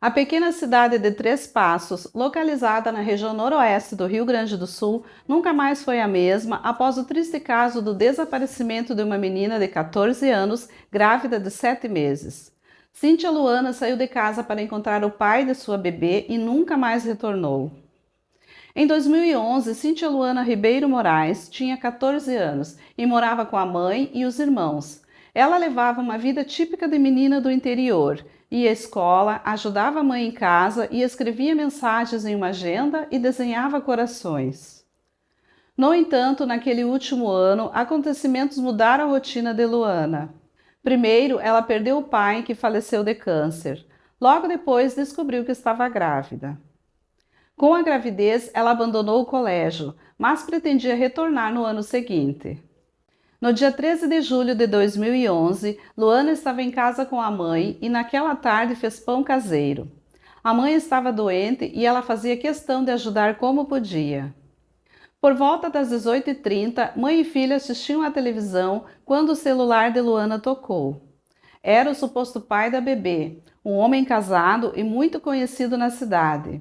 A pequena cidade de Três Passos, localizada na região noroeste do Rio Grande do Sul, nunca mais foi a mesma após o triste caso do desaparecimento de uma menina de 14 anos, grávida de 7 meses. Cíntia Luana saiu de casa para encontrar o pai de sua bebê e nunca mais retornou. Em 2011, Cíntia Luana Ribeiro Moraes tinha 14 anos e morava com a mãe e os irmãos. Ela levava uma vida típica de menina do interior, ia à escola, ajudava a mãe em casa e escrevia mensagens em uma agenda e desenhava corações. No entanto, naquele último ano, acontecimentos mudaram a rotina de Luana. Primeiro, ela perdeu o pai, que faleceu de câncer. Logo depois, descobriu que estava grávida. Com a gravidez, ela abandonou o colégio, mas pretendia retornar no ano seguinte. No dia 13 de julho de 2011, Luana estava em casa com a mãe e naquela tarde fez pão caseiro. A mãe estava doente e ela fazia questão de ajudar como podia. Por volta das 18h30, mãe e filha assistiam à televisão quando o celular de Luana tocou. Era o suposto pai da bebê, um homem casado e muito conhecido na cidade.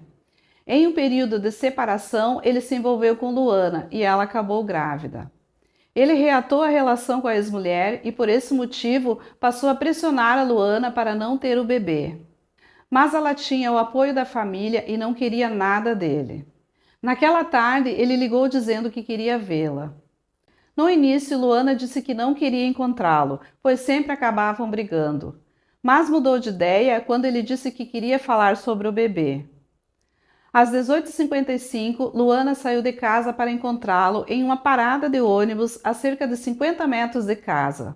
Em um período de separação, ele se envolveu com Luana e ela acabou grávida. Ele reatou a relação com a ex-mulher e, por esse motivo, passou a pressionar a Luana para não ter o bebê. Mas ela tinha o apoio da família e não queria nada dele. Naquela tarde, ele ligou dizendo que queria vê-la. No início, Luana disse que não queria encontrá-lo, pois sempre acabavam brigando. Mas mudou de ideia quando ele disse que queria falar sobre o bebê. Às 18h55, Luana saiu de casa para encontrá-lo em uma parada de ônibus a cerca de 50 metros de casa.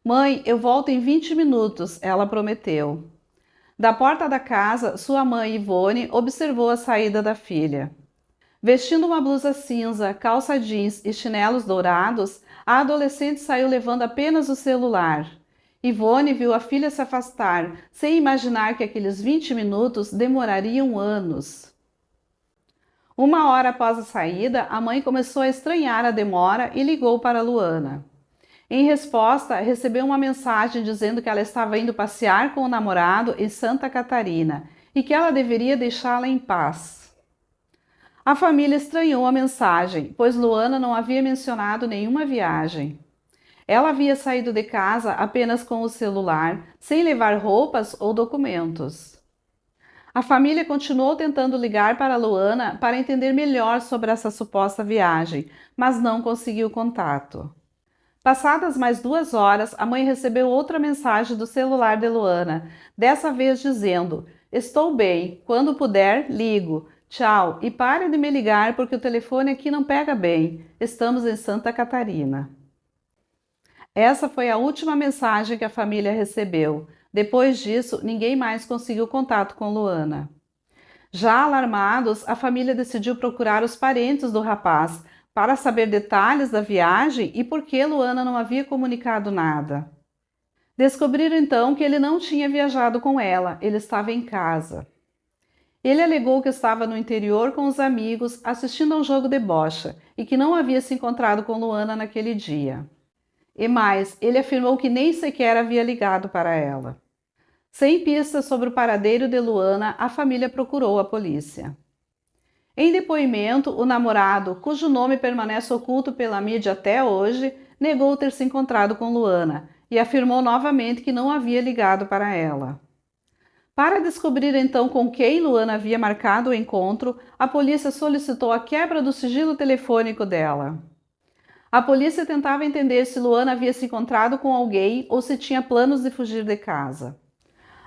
Mãe, eu volto em 20 minutos, ela prometeu. Da porta da casa, sua mãe, Ivone, observou a saída da filha. Vestindo uma blusa cinza, calça jeans e chinelos dourados, a adolescente saiu levando apenas o celular. Ivone viu a filha se afastar, sem imaginar que aqueles 20 minutos demorariam anos. Uma hora após a saída, a mãe começou a estranhar a demora e ligou para Luana. Em resposta, recebeu uma mensagem dizendo que ela estava indo passear com o namorado em Santa Catarina e que ela deveria deixá-la em paz. A família estranhou a mensagem, pois Luana não havia mencionado nenhuma viagem. Ela havia saído de casa apenas com o celular, sem levar roupas ou documentos. A família continuou tentando ligar para Luana para entender melhor sobre essa suposta viagem, mas não conseguiu contato. Passadas mais 2 horas, a mãe recebeu outra mensagem do celular de Luana, dessa vez dizendo: "Estou bem, quando puder, ligo. Tchau, e pare de me ligar porque o telefone aqui não pega bem. Estamos em Santa Catarina." Essa foi a última mensagem que a família recebeu. Depois disso, ninguém mais conseguiu contato com Luana. Já alarmados, a família decidiu procurar os parentes do rapaz para saber detalhes da viagem e por que Luana não havia comunicado nada. Descobriram então que ele não tinha viajado com ela, ele estava em casa. Ele alegou que estava no interior com os amigos assistindo a um jogo de bocha e que não havia se encontrado com Luana naquele dia. E mais, ele afirmou que nem sequer havia ligado para ela. Sem pistas sobre o paradeiro de Luana, a família procurou a polícia. Em depoimento, o namorado, cujo nome permanece oculto pela mídia até hoje, negou ter se encontrado com Luana e afirmou novamente que não havia ligado para ela. Para descobrir então com quem Luana havia marcado o encontro, a polícia solicitou a quebra do sigilo telefônico dela. A polícia tentava entender se Luana havia se encontrado com alguém ou se tinha planos de fugir de casa.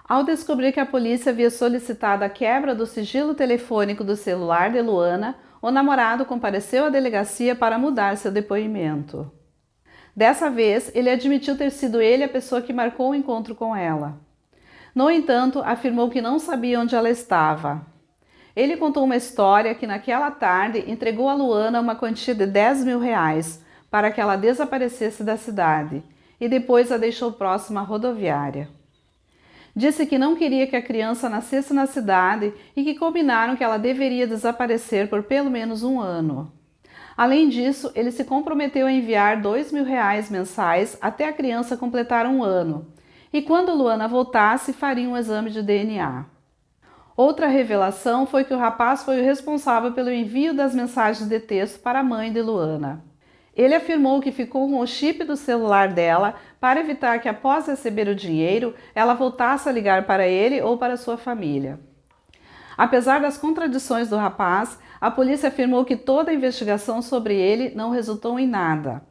Ao descobrir que a polícia havia solicitado a quebra do sigilo telefônico do celular de Luana, o namorado compareceu à delegacia para mudar seu depoimento. Dessa vez, ele admitiu ter sido ele a pessoa que marcou o encontro com ela. No entanto, afirmou que não sabia onde ela estava. Ele contou uma história que naquela tarde entregou a Luana uma quantia de R$ 10.000 para que ela desaparecesse da cidade e depois a deixou próxima à rodoviária. Disse que não queria que a criança nascesse na cidade e que combinaram que ela deveria desaparecer por pelo menos 1 ano. Além disso, ele se comprometeu a enviar R$ 2.000 mensais até a criança completar 1 ano. E quando Luana voltasse, faria um exame de DNA. Outra revelação foi que o rapaz foi o responsável pelo envio das mensagens de texto para a mãe de Luana. Ele afirmou que ficou com o chip do celular dela para evitar que, após receber o dinheiro, ela voltasse a ligar para ele ou para sua família. Apesar das contradições do rapaz, a polícia afirmou que toda a investigação sobre ele não resultou em nada.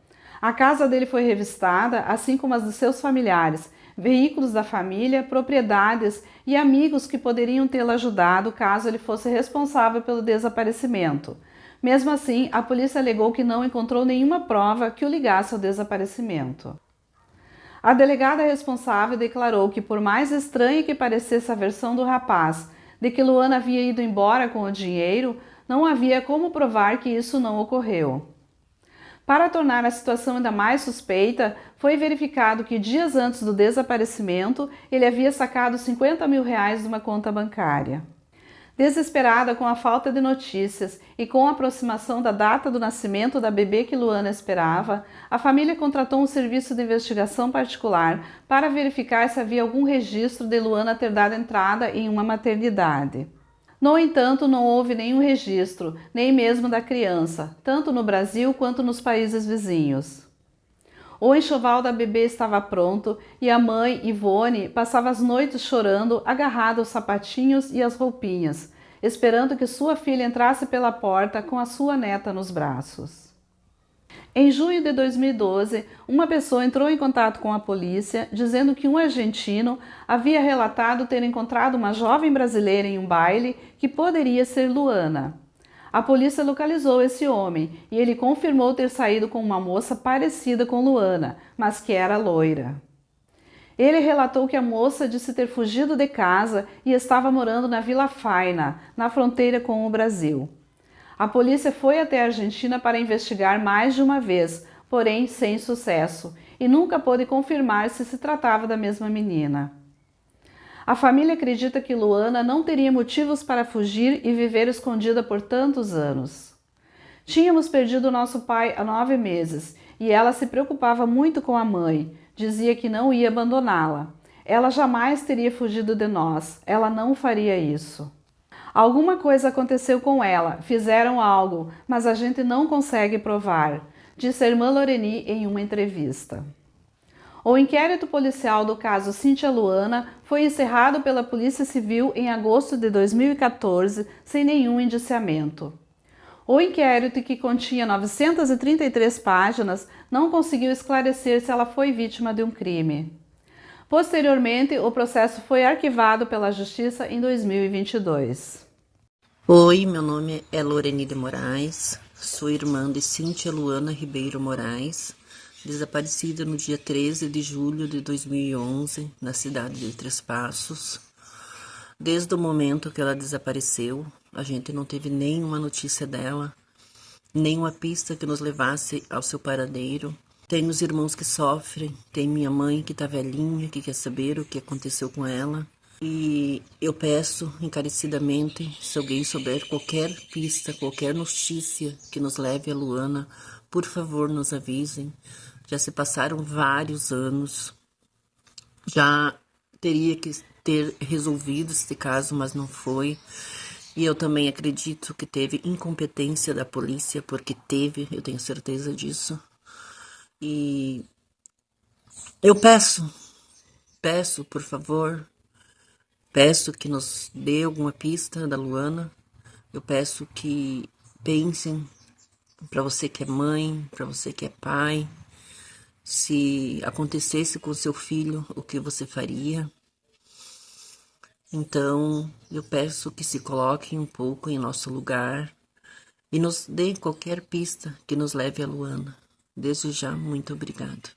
A casa dele foi revistada, assim como as de seus familiares, veículos da família, propriedades e amigos que poderiam tê-lo ajudado caso ele fosse responsável pelo desaparecimento. Mesmo assim, a polícia alegou que não encontrou nenhuma prova que o ligasse ao desaparecimento. A delegada responsável declarou que, por mais estranha que parecesse a versão do rapaz de que Luana havia ido embora com o dinheiro, não havia como provar que isso não ocorreu. Para tornar a situação ainda mais suspeita, foi verificado que dias antes do desaparecimento, ele havia sacado 50 mil reais de uma conta bancária. Desesperada com a falta de notícias e com a aproximação da data do nascimento da bebê que Luana esperava, a família contratou um serviço de investigação particular para verificar se havia algum registro de Luana ter dado entrada em uma maternidade. No entanto, não houve nenhum registro, nem mesmo da criança, tanto no Brasil quanto nos países vizinhos. O enxoval da bebê estava pronto e a mãe, Ivone, passava as noites chorando, agarrada aos sapatinhos e às roupinhas, esperando que sua filha entrasse pela porta com a sua neta nos braços. Em junho de 2012, uma pessoa entrou em contato com a polícia dizendo que um argentino havia relatado ter encontrado uma jovem brasileira em um baile que poderia ser Luana. A polícia localizou esse homem e ele confirmou ter saído com uma moça parecida com Luana, mas que era loira. Ele relatou que a moça disse ter fugido de casa e estava morando na Vila Faina, na fronteira com o Brasil. A polícia foi até a Argentina para investigar mais de uma vez, porém sem sucesso, e nunca pôde confirmar se tratava da mesma menina. A família acredita que Luana não teria motivos para fugir e viver escondida por tantos anos. Tínhamos perdido nosso pai há 9 meses e ela se preocupava muito com a mãe, dizia que não ia abandoná-la. Ela jamais teria fugido de nós, ela não faria isso. Alguma coisa aconteceu com ela, fizeram algo, mas a gente não consegue provar, disse a irmã Loreni em uma entrevista. O inquérito policial do caso Cíntia Luana foi encerrado pela Polícia Civil em agosto de 2014, sem nenhum indiciamento. O inquérito, que continha 933 páginas, não conseguiu esclarecer se ela foi vítima de um crime. Posteriormente, o processo foi arquivado pela Justiça em 2022. Oi, meu nome é Loreni de Moraes, sou irmã de Cíntia Luana Ribeiro Moraes, desaparecida no dia 13 de julho de 2011, na cidade de Três Passos. Desde o momento que ela desapareceu, a gente não teve nenhuma notícia dela, nenhuma pista que nos levasse ao seu paradeiro. Tem os irmãos que sofrem, tem minha mãe que tá velhinha, que quer saber o que aconteceu com ela. E eu peço encarecidamente, se alguém souber qualquer pista, qualquer notícia que nos leve a Luana, por favor nos avisem. Já se passaram vários anos, já teria que ter resolvido este caso, mas não foi. E eu também acredito que teve incompetência da polícia, porque teve, eu tenho certeza disso. E eu peço, por favor, peço que nos dê alguma pista da Luana. Eu peço que pensem, para você que é mãe, para você que é pai, se acontecesse com seu filho, o que você faria? Então, eu peço que se coloquem um pouco em nosso lugar e nos deem qualquer pista que nos leve a Luana. Desde já, muito obrigada.